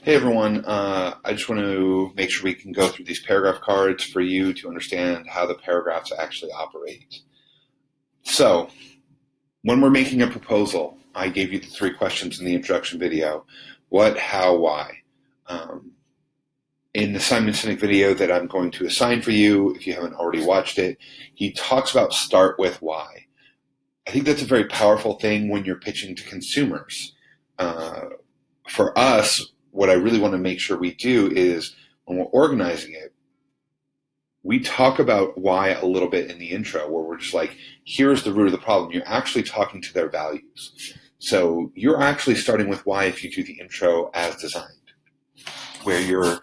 Hey everyone, I just want to make sure we can go through these paragraph cards for you to understand how the paragraphs actually operate. So, when we're making a proposal, I gave you the 3 questions in the introduction video. What, how, why? In the Simon Sinek video that I'm going to assign for you, if you haven't already watched it, he talks about start with why. I think that's a very powerful thing when you're pitching to consumers. For us, what I really want to make sure we do is when we're organizing it, we talk about why a little bit in the intro where we're just like, here's the root of the problem. You're actually talking to their values. So you're actually starting with why if you do the intro as designed, where you're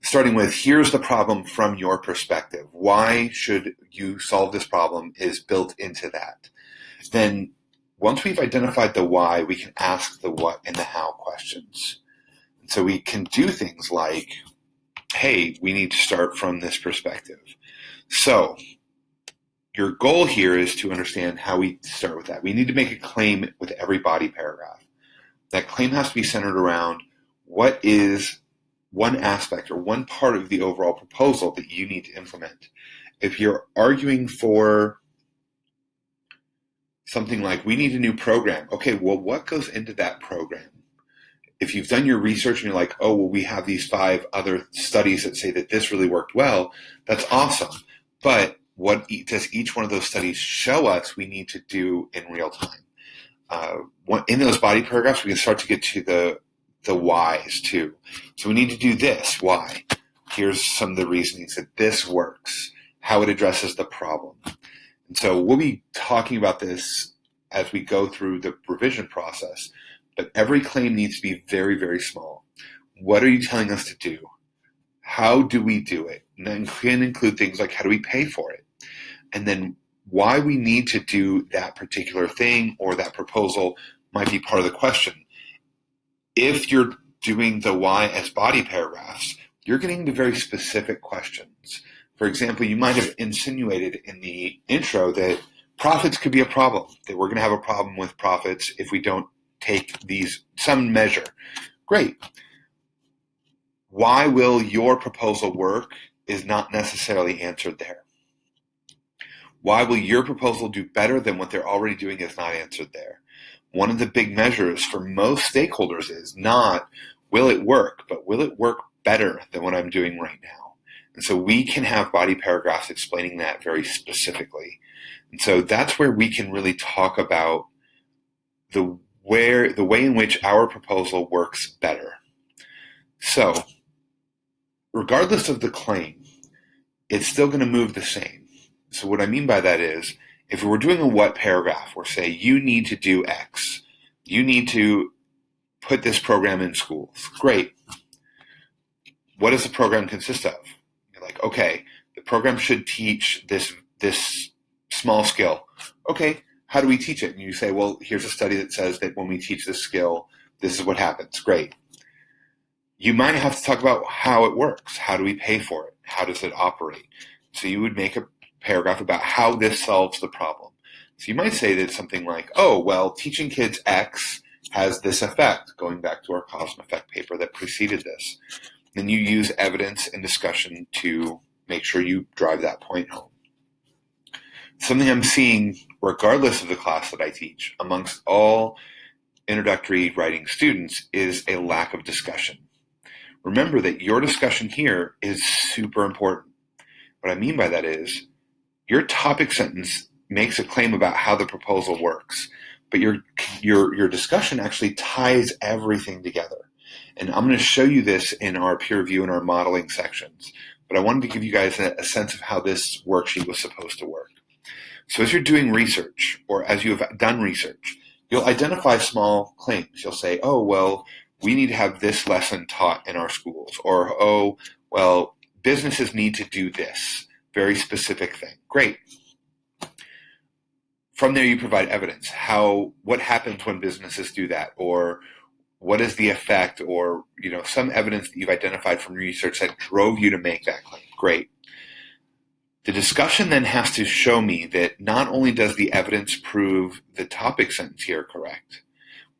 starting with here's the problem from your perspective. Why should you solve this problem is built into that. Then once we've identified the why, we can ask the what and the how questions. So we can do things like, hey, we need to start from this perspective. So your goal here is to understand how we start with that. We need to make a claim with every body paragraph. That claim has to be centered around what is one aspect or one part of the overall proposal that you need to implement. If you're arguing for something like, we need a new program, okay, well, what goes into that program? If you've done your research and you're like, oh, well, we have these 5 other studies that say that this really worked well, that's awesome. But what does each one of those studies show us we need to do in real time? In those body paragraphs, we can start to get to the whys too. So we need to do this. Why? Here's some of the reasonings that this works, how it addresses the problem. And so we'll be talking about this as we go through the revision process. But every claim needs to be very, very small. What are you telling us to do? How do we do it? And that can include things like how do we pay for it? And then why we need to do that particular thing or that proposal might be part of the question. If you're doing the why as body paragraphs, you're getting to very specific questions. For example, you might have insinuated in the intro that profits could be a problem, that we're going to have a problem with profits if we don't take some measure. Great. Why will your proposal work is not necessarily answered there. Why will your proposal do better than what they're already doing is not answered there. One of the big measures for most stakeholders is not will it work, but will it work better than what I'm doing right now? And so we can have body paragraphs explaining that very specifically. And so that's where we can really talk about the way in which our proposal works better. So, regardless of the claim, it's still going to move the same. So what I mean by that is, if we're doing a what paragraph, we're saying you need to do X, you need to put this program in schools. Great. What does the program consist of? You're like, okay, the program should teach this small skill. Okay. How do we teach it? And you say, well, here's a study that says that when we teach this skill, this is what happens. Great. You might have to talk about how it works. How do we pay for it? How does it operate? So you would make a paragraph about how this solves the problem. So you might say that something like, oh, well, teaching kids X has this effect, going back to our cause and effect paper that preceded this. Then you use evidence and discussion to make sure you drive that point home. Something I'm seeing, regardless of the class that I teach, amongst all introductory writing students, is a lack of discussion. Remember that your discussion here is super important. What I mean by that is, your topic sentence makes a claim about how the proposal works, but your discussion actually ties everything together. And I'm going to show you this in our peer review and our modeling sections. But I wanted to give you guys a sense of how this worksheet was supposed to work. So as you're doing research, or as you have done research, you'll identify small claims. You'll say, oh, well, we need to have this lesson taught in our schools. Or, oh, well, businesses need to do this very specific thing. Great. From there, you provide evidence. What happens when businesses do that? Or what is the effect? Or, some evidence that you've identified from research that drove you to make that claim. Great. The discussion then has to show me that not only does the evidence prove the topic sentence here correct,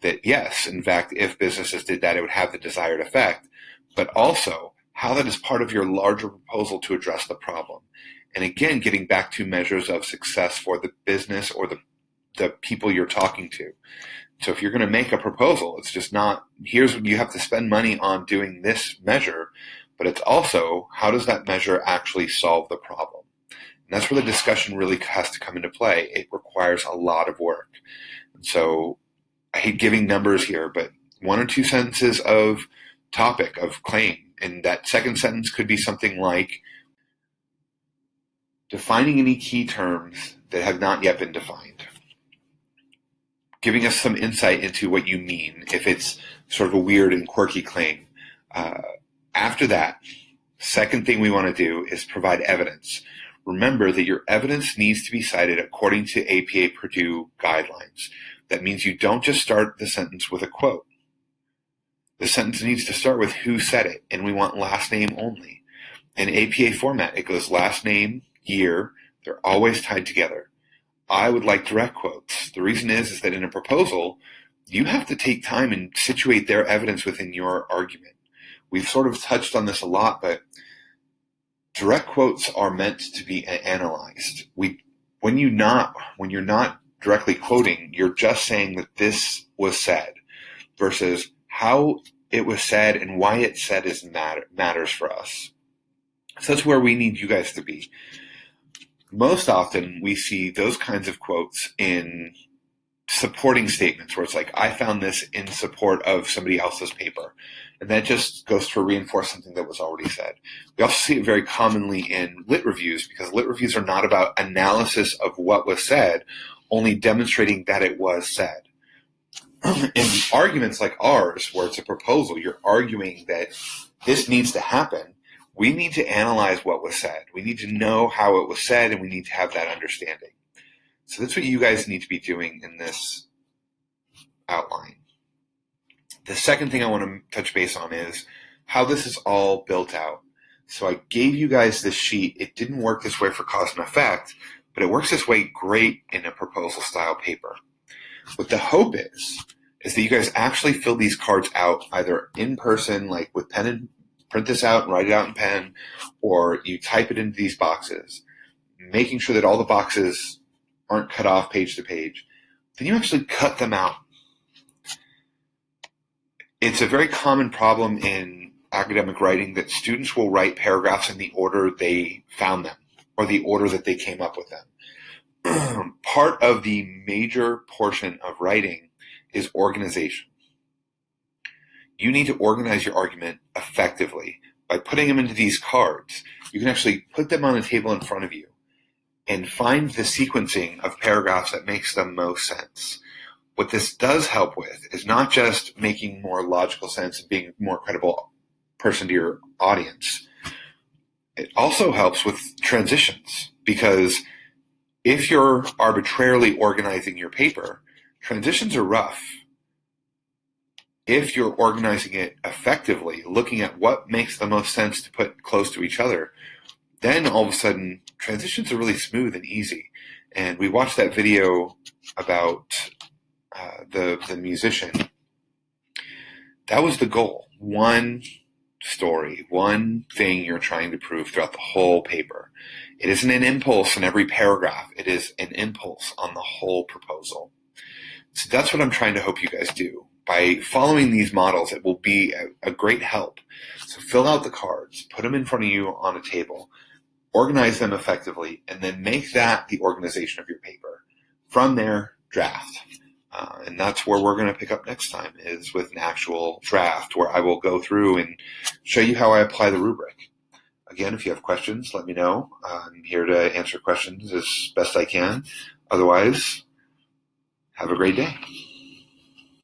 that yes, in fact, if businesses did that, it would have the desired effect, but also how that is part of your larger proposal to address the problem. And again, getting back to measures of success for the business or the people you're talking to. So if you're going to make a proposal, it's just not, here's what you have to spend money on doing this measure, but it's also, how does that measure actually solve the problem? And that's where the discussion really has to come into play. It requires a lot of work. And so I hate giving numbers here, but 1 or 2 sentences of topic, of claim. And that second sentence could be something like defining any key terms that have not yet been defined. Giving us some insight into what you mean if it's sort of a weird and quirky claim. After that, second thing we want to do is provide evidence. Remember that your evidence needs to be cited according to APA Purdue guidelines. That means you don't just start the sentence with a quote. The sentence needs to start with who said it, and we want last name only. In APA format, it goes last name, year, they're always tied together. I would like direct quotes. The reason is that in a proposal, you have to take time and situate their evidence within your argument. We've sort of touched on this a lot, but direct quotes are meant to be analyzed. When you're not directly quoting, you're just saying that this was said versus how it was said and why it said matters for us. So that's where we need you guys to be. Most often we see those kinds of quotes in supporting statements where it's like, I found this in support of somebody else's paper. And that just goes to reinforce something that was already said. We also see it very commonly in lit reviews because lit reviews are not about analysis of what was said, only demonstrating that it was said. In arguments like ours, where it's a proposal, you're arguing that this needs to happen. We need to analyze what was said. We need to know how it was said, and we need to have that understanding. So that's what you guys need to be doing in this outline. The second thing I want to touch base on is how this is all built out. So I gave you guys this sheet. It didn't work this way for cause and effect, but it works this way great in a proposal style paper. What the hope is that you guys actually fill these cards out either in person, like with pen and print this out and write it out in pen, or you type it into these boxes, making sure that all the boxes aren't cut off page to page. Then you actually cut them out. It's a very common problem in academic writing that students will write paragraphs in the order they found them or the order that they came up with them. Part of the major portion of writing is organization. You need to organize your argument effectively. By putting them into these cards, you can actually put them on a table in front of you and find the sequencing of paragraphs that makes the most sense. What this does help with is not just making more logical sense and being a more credible person to your audience. It also helps with transitions, because if you're arbitrarily organizing your paper, transitions are rough. If you're organizing it effectively, looking at what makes the most sense to put close to each other, then all of a sudden transitions are really smooth and easy. And we watched that video about the musician. That was the goal. One story, one thing you're trying to prove throughout the whole paper. It isn't an impulse in every paragraph. It is an impulse on the whole proposal. So that's what I'm trying to hope you guys do. By following these models, it will be a great help. So fill out the cards, put them in front of you on a table, organize them effectively, and then make that the organization of your paper. From there, draft. And that's where we're going to pick up next time, is with an actual draft where I will go through and show you how I apply the rubric. Again, if you have questions, let me know. I'm here to answer questions as best I can. Otherwise, have a great day.